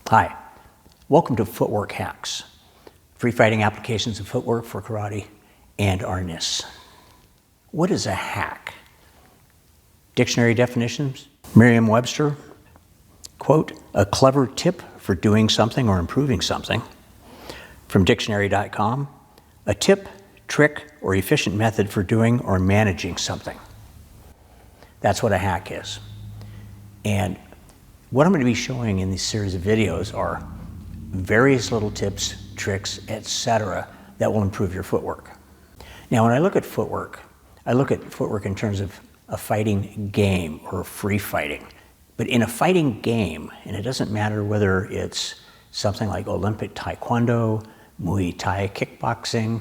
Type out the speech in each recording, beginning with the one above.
Hi, welcome to Footwork Hacks, free fighting applications of footwork for Karate and Arnis. What is a hack? Dictionary definitions, Merriam-Webster, quote, a clever tip for doing something or improving something. From dictionary.com, a tip, trick, or efficient method for doing or managing something. That's what a hack is. And what I'm going to be showing in this series of videos are various little tips, tricks, etc. that will improve your footwork. Now, when I look at footwork in terms of a fighting game or free fighting. But in a fighting game, and it doesn't matter whether it's something like Olympic Taekwondo, Muay Thai kickboxing,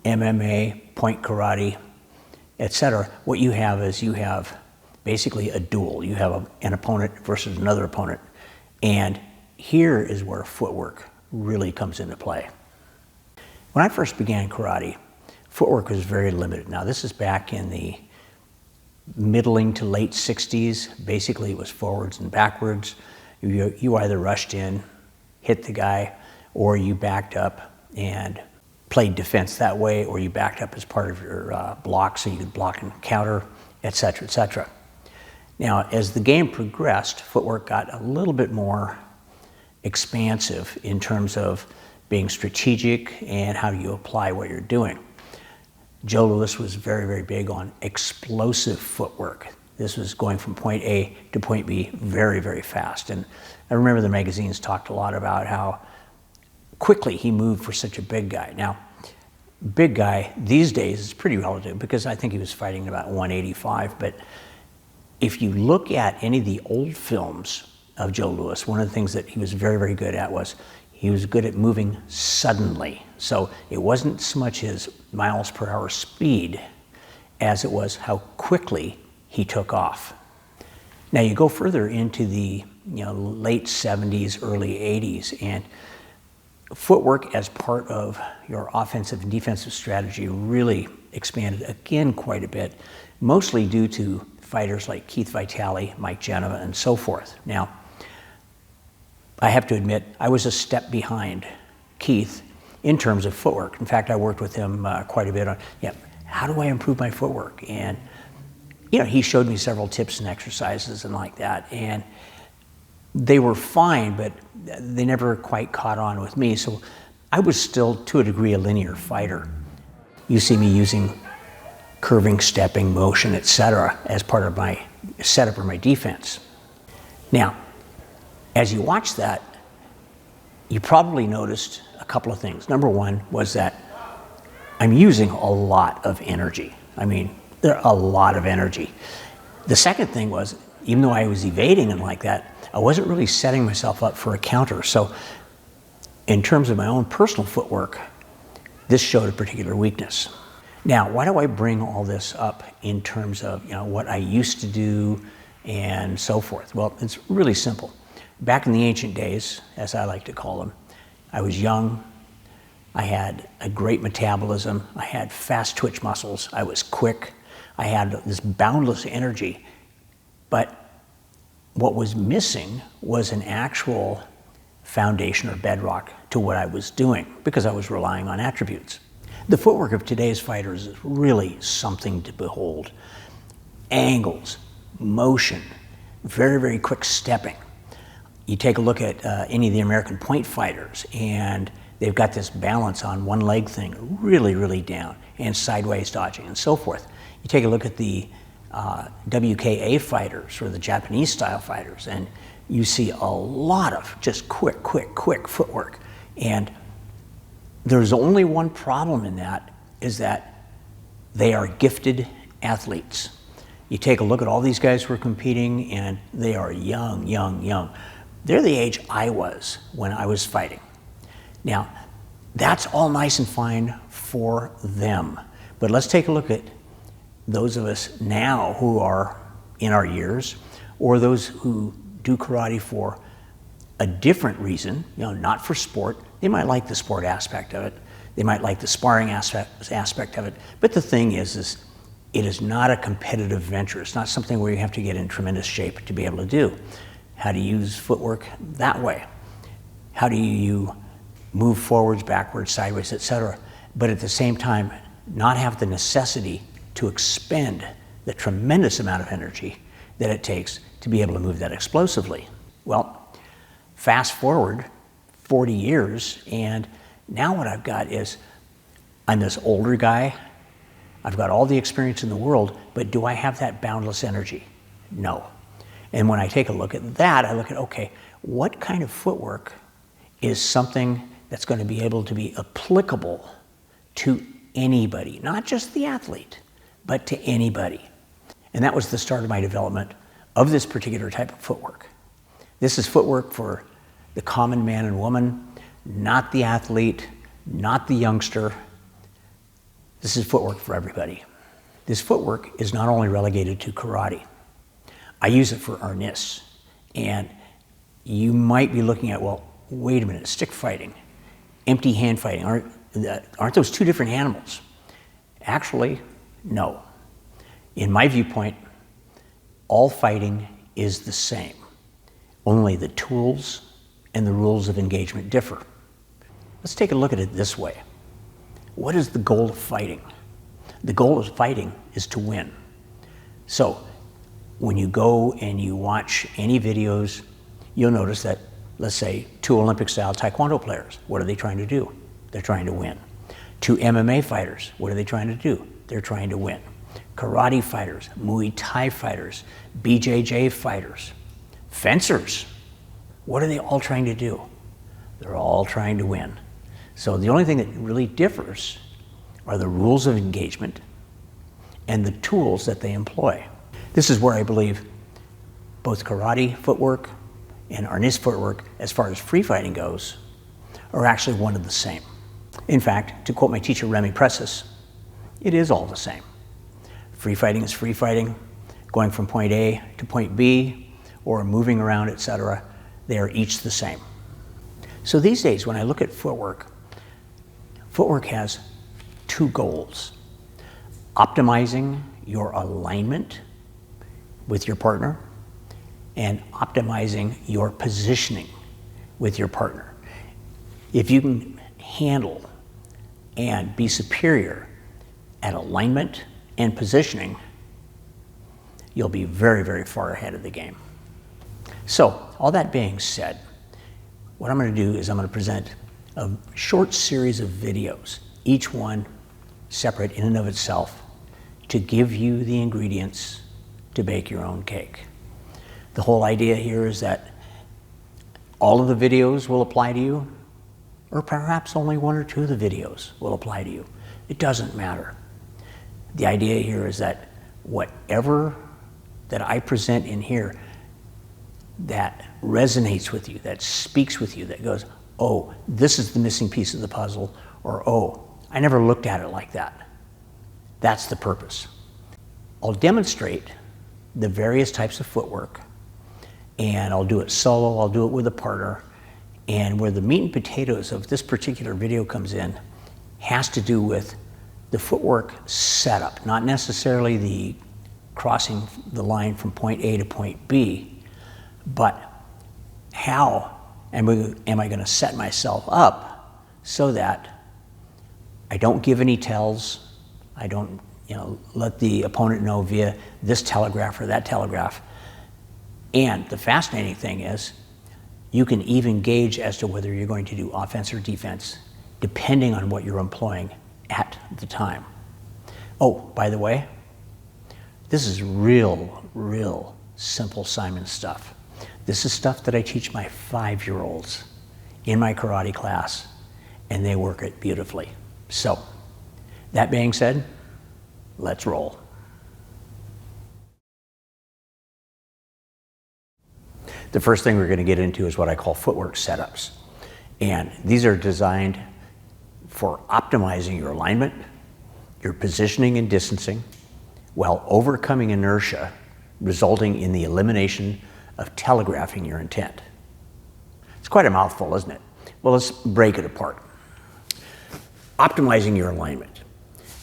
MMA, point karate, etc., what you have is you have basically a duel. You have an opponent versus another opponent. And here is where footwork really comes into play. When I first began karate, footwork was very limited. Now, this is back in the middling to late 60s. Basically, it was forwards and backwards. You either rushed in, hit the guy, or you backed up and played defense that way, or you backed up as part of your block so you could block and counter, etc., etc. Now, as the game progressed, footwork got a little bit more expansive in terms of being strategic and how you apply what you're doing. Joe Louis was very, very big on explosive footwork. This was going from point A to point B very, very fast. And I remember the magazines talked a lot about how quickly he moved for such a big guy. Now, big guy these days is pretty relative because I think he was fighting about 185, but if you look at any of the old films of Joe Louis, one of the things that he was very, very good at was he was good at moving suddenly. So it wasn't so much his miles per hour speed as it was how quickly he took off. Now you go further into the late 70s, early 80s, and footwork as part of your offensive and defensive strategy really expanded again quite a bit, mostly due to fighters like Keith Vitale, Mike Genova, and so forth. Now, I have to admit, I was a step behind Keith in terms of footwork. In fact, I worked with him quite a bit on, how do I improve my footwork? And, he showed me several tips and exercises and like that. And they were fine, but they never quite caught on with me. So I was still, to a degree, a linear fighter. You see me using curving, stepping, motion, etc. as part of my setup or my defense. Now, as you watch that, you probably noticed a couple of things. Number one was that I'm using a lot of energy. I mean, there's a lot of energy. The second thing was, even though I was evading and like that, I wasn't really setting myself up for a counter. So in terms of my own personal footwork, this showed a particular weakness. Now, why do I bring all this up in terms of what I used to do and so forth? Well, it's really simple. Back in the ancient days, as I like to call them, I was young, I had a great metabolism, I had fast twitch muscles, I was quick, I had this boundless energy, but what was missing was an actual foundation or bedrock to what I was doing because I was relying on attributes. The footwork of today's fighters is really something to behold. Angles, motion, very, very quick stepping. You take a look at any of the American point fighters, and they've got this balance on one leg thing, really, really down, and sideways dodging and so forth. You take a look at the WKA fighters or the Japanese style fighters, and you see a lot of just quick footwork. And there's only one problem in that, is that they are gifted athletes. You take a look at all these guys who are competing, and they are young. They're the age I was when I was fighting. Now, that's all nice and fine for them. But let's take a look at those of us now who are in our years, or those who do karate for a different reason, not for sport. They might like the sport aspect of it. They might like the sparring aspect of it. But the thing is it is not a competitive venture. It's not something where you have to get in tremendous shape to be able to do. How to use footwork that way. How do you move forwards, backwards, sideways, etc., but at the same time not have the necessity to expend the tremendous amount of energy that it takes to be able to move that explosively? Well, fast forward 40 years, and now what I've got is, I'm this older guy, I've got all the experience in the world, but do I have that boundless energy? No. And when I take a look at that, I look at, okay, what kind of footwork is something that's going to be able to be applicable to anybody, not just the athlete, but to anybody. And that was the start of my development of this particular type of footwork. This is footwork for the common man and woman, not the athlete, not the youngster. This is footwork for everybody. This footwork is not only relegated to karate. I use it for Arnis. And you might be looking at, well, wait a minute, stick fighting, empty hand fighting, aren't those two different animals? Actually, no. In my viewpoint, all fighting is the same. Only the tools and the rules of engagement differ. Let's take a look at it this way. What is the goal of fighting? The goal of fighting is to win. So when you go and you watch any videos, you'll notice that, let's say, two Olympic-style Taekwondo players, what are they trying to do? They're trying to win. Two MMA fighters, what are they trying to do? They're trying to win. Karate fighters, Muay Thai fighters, BJJ fighters, fencers, what are they all trying to do? They're all trying to win. So the only thing that really differs are the rules of engagement and the tools that they employ. This is where I believe both karate footwork and Arnis footwork, as far as free fighting goes, are actually one and the same. In fact, to quote my teacher Remy Presses, it is all the same. Free fighting is free fighting, going from point A to point B, or moving around, etc. They are each the same. So these days, when I look at footwork, footwork has two goals: optimizing your alignment with your partner and optimizing your positioning with your partner. If you can handle and be superior at alignment and positioning, you'll be very, very far ahead of the game. So, all that being said, what I'm going to do is I'm going to present a short series of videos, each one separate in and of itself, to give you the ingredients to bake your own cake. The whole idea here is that all of the videos will apply to you, or perhaps only one or two of the videos will apply to you. It doesn't matter. The idea here is that whatever that I present in here that resonates with you, that speaks with you, that goes, oh, this is the missing piece of the puzzle, or oh, I never looked at it like that. That's the purpose. I'll demonstrate the various types of footwork, and I'll do it solo, I'll do it with a partner, and where the meat and potatoes of this particular video comes in has to do with the footwork setup, not necessarily the crossing the line from point A to point B, but how am I going to set myself up so that I don't give any tells, I don't let the opponent know via this telegraph or that telegraph. And the fascinating thing is, you can even gauge as to whether you're going to do offense or defense, depending on what you're employing at the time. Oh, by the way, this is real simple Simon stuff. This is stuff that I teach my 5-year-olds in my karate class, and they work it beautifully. So, that being said, let's roll. The first thing we're going to get into is what I call footwork setups. And these are designed for optimizing your alignment, your positioning and distancing, while overcoming inertia, resulting in the elimination of telegraphing your intent. It's quite a mouthful, isn't it? Well, let's break it apart. Optimizing your alignment.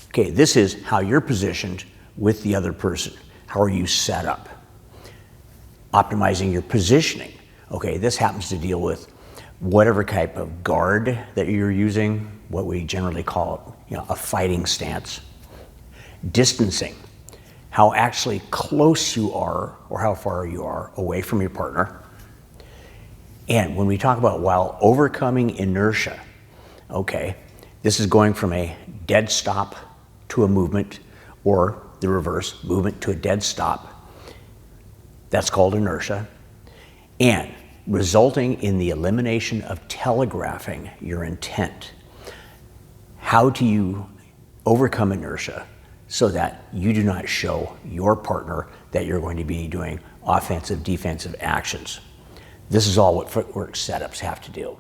Okay, this is how you're positioned with the other person. How are you set up? Optimizing your positioning. Okay, this happens to deal with whatever type of guard that you're using, what we generally call a fighting stance. Distancing, how actually close you are or how far you are away from your partner. And when we talk about while overcoming inertia, okay, this is going from a dead stop to a movement, or the reverse, movement to a dead stop. That's called inertia. And resulting in the elimination of telegraphing your intent. How do you overcome inertia so that you do not show your partner that you're going to be doing offensive, defensive actions? This is all what footwork setups have to do.